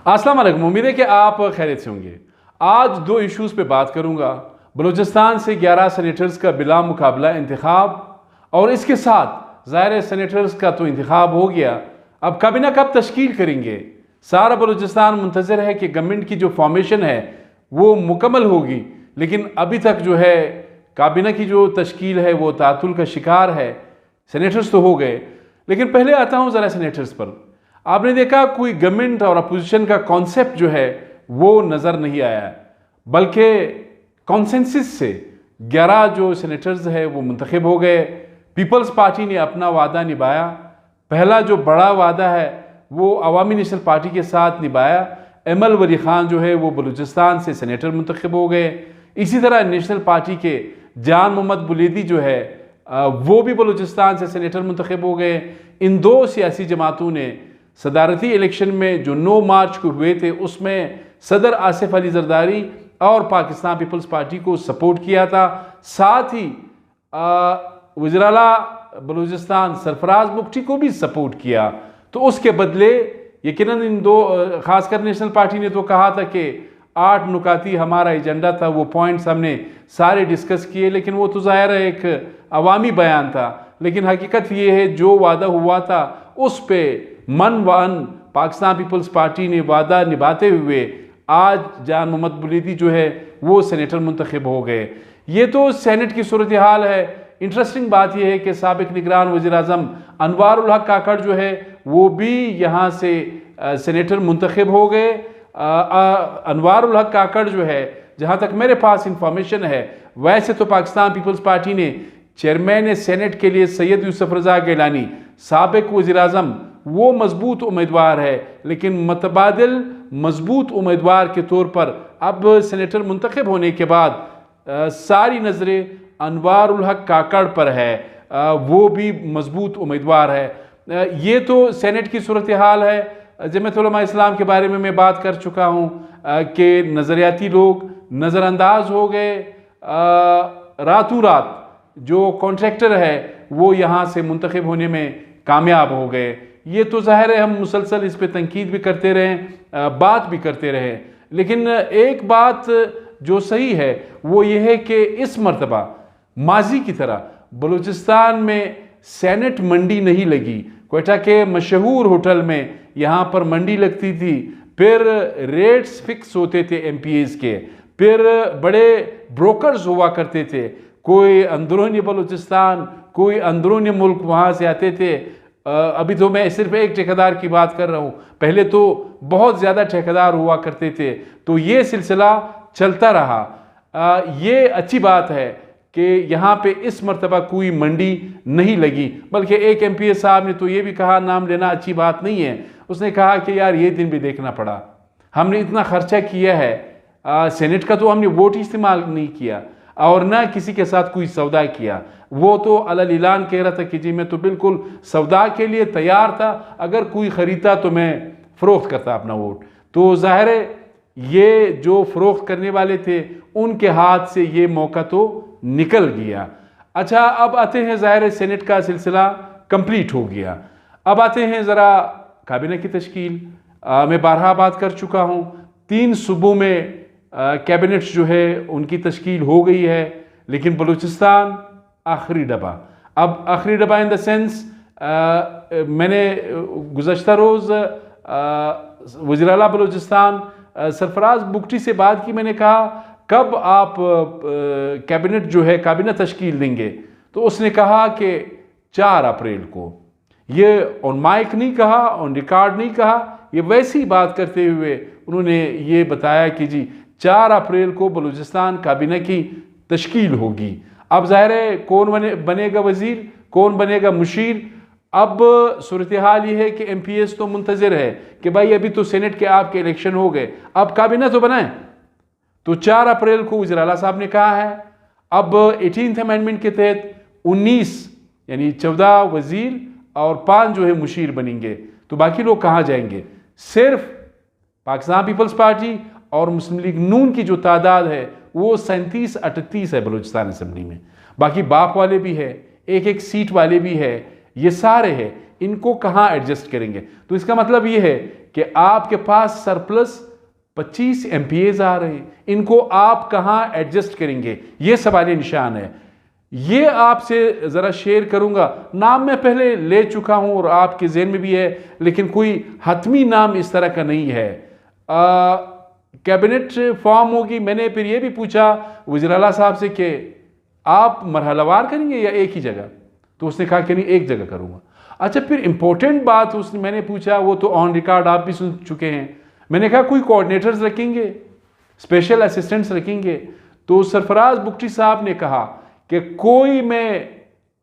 अस्सलाम वालेकुम। उम्मीद है कि आप खैरियत से होंगे। आज दो इश्यूज़ पे बात करूंगा। बलूचिस्तान से 11 सेनेटर्स का बिला मुकाबला इंतखाब, और इसके साथ ज़ाहिर सेनेटर्स का तो इंतखाब हो गया, अब काबीना कब तश्कील करेंगे। सारा बलूचिस्तान मुंतज़िर है कि गवर्नमेंट की जो फॉर्मेशन है वो मुकम्मल होगी, लेकिन अभी तक जो है काबीना की जो तश्कील है वो तातुल का शिकार है। सेनेटर्स तो हो गए, लेकिन पहले आता हूँ ज़रा सेनेटर्स पर। आपने देखा कोई गवर्नमेंट और अपोजिशन का कॉन्सेप्ट जो है वो नज़र नहीं आया, बल्कि कॉन्सेंसस से 11 जो सेनेटर्स है वो मुंतखब हो गए। पीपल्स पार्टी ने अपना वादा निभाया। पहला जो बड़ा वादा है वो अवामी नेशनल पार्टी के साथ निभाया। एमल वली खान जो है वो बलूचिस्तान से सेनेटर मुंतखब हो गए। इसी तरह नेशनल पार्टी के जान मोहम्मद बुलेदी जो है वो भी बलूचिस्तान से सेनेटर मुंतखब हो गए। इन दो सियासी जमातों ने सदारती इलेक्शन में जो 9 मार्च को हुए थे उसमें सदर आसिफ अली जरदारी और पाकिस्तान पीपल्स पार्टी को सपोर्ट किया था। साथ ही वज़ीर-ए-आला बलूचिस्तान सरफराज बुगटी को भी सपोर्ट किया। तो उसके बदले यकीनन इन दो, खासकर नेशनल पार्टी ने तो कहा था कि 8 नुकाती हमारा एजेंडा था, वो पॉइंट्स हमने सारे डिस्कस किए, लेकिन वो तो ज़ाहिर है एक अवामी बयान था। लेकिन हकीकत ये है जो वादा हुआ था उस पर मन वन पाकिस्तान पीपल्स पार्टी ने वादा निभाते हुए आज जान मोहम्मद बुलेदी जो है वो सेनेटर मुंतखब हो गए। ये तो सेनेट की सूरत हाल है। इंटरेस्टिंग बात यह है कि साबिक निगरान वज़ीर आज़म अनवारुल हक काकड़ जो है वो भी यहाँ से सेनेटर मुंतखब हो गए। अनवारुल हक काकड़ जो है, जहाँ तक मेरे पास इंफॉर्मेशन है, वैसे तो पाकिस्तान पीपल्स पार्टी ने चेयरमैन सेनेट के लिए सैयद यूसुफ रज़ा गिलानी साबिक वज़ीर आज़म वो मजबूत उम्मीदवार है, लेकिन मतबादिल मजबूत उम्मीदवार के तौर पर अब सेनेटर मुंतखब होने के बाद सारी नज़रें अनवारुल हक काकड़ पर है। वो भी मजबूत उम्मीदवार है। ये तो सेनेट की सूरत हाल है। जमात उलमा इस्लाम के बारे में मैं बात कर चुका हूँ कि नज़रियाती लोग नज़रअंदाज हो गए। रातों रात जो कॉन्ट्रैक्टर है वो यहाँ से मुंतखब होने में कामयाब हो गए। ये तो ज़ाहिर है हम मुसलसल इस पर तनकीद भी करते रहें, बात भी करते रहें, लेकिन एक बात जो सही है वो ये है कि इस मरतबा माजी की तरह बलूचिस्तान में सेनेट मंडी नहीं लगी। क्वेटा के मशहूर होटल में यहाँ पर मंडी लगती थी, फिर रेट्स फिक्स होते थे MPAs के, फिर बड़े ब्रोकर्स हुआ करते थे, कोई अंदरूनी बलूचिस्तान कोई अंदरूनी मुल्क वहाँ से आते थे। अभी तो मैं सिर्फ एक ठेकेदार की बात कर रहा हूँ, पहले तो बहुत ज़्यादा ठेकेदार हुआ करते थे। तो ये सिलसिला चलता रहा। ये अच्छी बात है कि यहाँ पे इस मरतबा कोई मंडी नहीं लगी, बल्कि एक MPA साहब ने तो ये भी कहा, नाम लेना अच्छी बात नहीं है, उसने कहा कि यार ये दिन भी देखना पड़ा, हमने इतना खर्चा किया है, सेनेट का तो हमने वोट इस्तेमाल नहीं किया और ना किसी के साथ कोई सौदा किया। वो तो अलल ऐलान कह रहा था कि जी मैं तो बिल्कुल सौदा के लिए तैयार था, अगर कोई ख़रीदता तो मैं फ़रोख्त करता अपना वोट। तो ज़ाहिर है ये जो फ़रोख्त करने वाले थे उनके हाथ से ये मौका तो निकल गया। अच्छा, अब आते हैं, ज़ाहिर है सेनेट का सिलसिला कंप्लीट हो गया। अब आते हैं ज़रा काबीना की तश्कील। मैं बारहा बात कर चुका हूँ, 3 सूबों में कैबिनेट जो है उनकी तश्कील हो गई है, लेकिन बलूचिस्तान आखिरी डब्बा। अब आखिरी डब्बा इन द सेंस, मैंने गुज़श्ता रोज़ वज़ीर-ए-आला बलूचिस्तान सरफराज बुगटी से बात की। मैंने कहा कब आप कैबिनेट जो है काबीना तश्कील देंगे, तो उसने कहा कि 4 अप्रैल को। ये ऑन माइक नहीं कहा, ऑन रिकॉर्ड नहीं कहा, ये वैसी बात करते हुए उन्होंने ये बताया कि जी 4 अप्रैल को बलूचिस्तान काबीना की तश्कील होगी। अब ज़ाहिर है कौन बनेगा वज़ीर, कौन बनेगा मुशीर। अब सूरत हाल ये है कि MPAs तो मुंतज़िर है कि भाई अभी तो सेनेट के आपके इलेक्शन हो गए, अब काबीना तो बनाए। तो 4 अप्रैल को वज़ीर-ए-आला साहब ने कहा है। अब 18th अमेंडमेंट के तहत 19 यानी 14 वज़ीर और 5 जो है मुशीर बनेंगे। तो बाकी लोग कहाँ जाएंगे? सिर्फ पाकिस्तान पीपल्स पार्टी और मुस्लिम लीग नून की जो तादाद है वो 37-38 है बलूचिस्तान असम्बली में। बाकी बाप वाले भी है, एक सीट वाले भी है, ये सारे हैं, इनको कहाँ एडजस्ट करेंगे? तो इसका मतलब ये है कि आपके पास सरप्लस 25 MPAs आ रहे हैं, इनको आप कहां एडजस्ट करेंगे, ये सवालिया निशान है। ये आपसे ज़रा शेयर करूंगा। नाम मैं पहले ले चुका हूं और आपके ज़हन में भी है, लेकिन कोई हतमी नाम इस तरह का नहीं है। कैबिनेट फॉर्म होगी। मैंने फिर ये भी पूछा वज़ीर आला साहब से कि आप मरहलावार करेंगे या एक ही जगह, तो उसने कहा कि नहीं, एक जगह करूंगा। अच्छा, फिर इंपॉर्टेंट बात उसने मैंने पूछा, वो तो ऑन रिकॉर्ड आप भी सुन चुके हैं। मैंने कहा कोई कोऑर्डिनेटर्स रखेंगे, स्पेशल असिस्टेंट्स रखेंगे? तो सरफराज बुगटी साहब ने कहा कि कोई मैं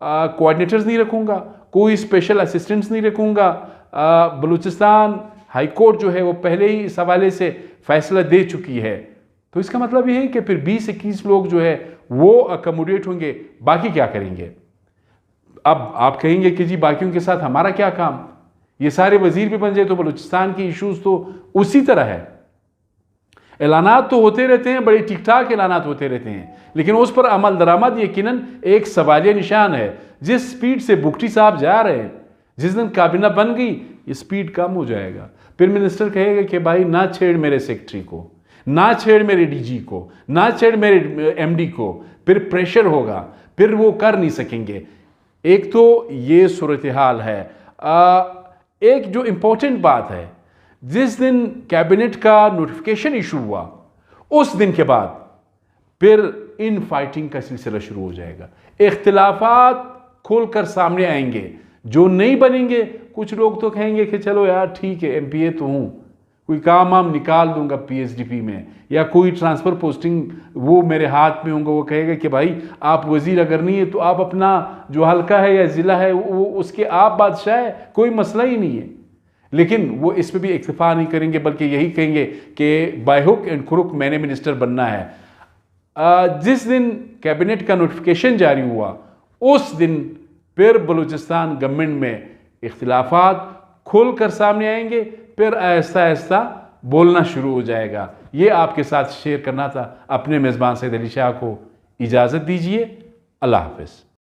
कोऑर्डिनेटर्स नहीं रखूंगा, कोई स्पेशल असिस्टेंट्स नहीं रखूंगा। बलूचिस्तान हाई कोर्ट जो है वो पहले ही इस हवाले से फैसला दे चुकी है। तो इसका मतलब ये है कि फिर 20-21 लोग जो है वो अकोमोडेट होंगे, बाकी क्या करेंगे? अब आप कहेंगे कि जी बाकियों के साथ हमारा क्या काम, ये सारे वजीर भी बन जाए तो बलूचिस्तान की इशूज़ तो उसी तरह है। ऐलानात तो होते रहते हैं, बड़े ठीक ठाक ऐलानात होते रहते हैं, लेकिन उस पर अमल दरामद यकीनन एक सवालिया निशान है। जिस स्पीड से बुगटी साहब जा रहे हैं, जिस दिन काबीना बन गई ये स्पीड कम हो जाएगा। फिर मिनिस्टर कहेगा कि भाई ना छेड़ मेरे सेक्रेटरी को, ना छेड़ मेरे DG को, ना छेड़ मेरे MD को। फिर प्रेशर होगा, फिर वो कर नहीं सकेंगे। एक तो ये सूरत हाल है। एक जो इम्पोर्टेंट बात है, जिस दिन कैबिनेट का नोटिफिकेशन इशू हुआ उस दिन के बाद फिर इन फाइटिंग का सिलसिला शुरू हो जाएगा। इख्तिलाफात खुलकर सामने आएंगे। जो नहीं बनेंगे, कुछ लोग तो कहेंगे कि चलो यार ठीक है, MPA तो हूं, कोई काम वाम निकाल दूंगा PSDP में, या कोई ट्रांसफ़र पोस्टिंग वो मेरे हाथ में होंगे। वो कहेगा कि भाई आप वज़ीर अगर नहीं है तो आप अपना जो हल्का है या ज़िला है वो उसके आप बादशाह है, कोई मसला ही नहीं है। लेकिन वो इस पर भी इक्तफा नहीं करेंगे, बल्कि यही कहेंगे कि बाय हुक एंड क्रुक मैंने मिनिस्टर बनना है। जिस दिन कैबिनेट का नोटिफिकेशन जारी हुआ उस दिन फिर बलूचिस्तान गवर्नमेंट में इख्तिलाफात खुल कर सामने आएंगे, फिर आहिस्ता आहिस्ता बोलना शुरू हो जाएगा। ये आपके साथ शेयर करना था। अपने मेज़बान सैयद अली शाह को इजाज़त दीजिए। अल्लाह हाफ़िज़।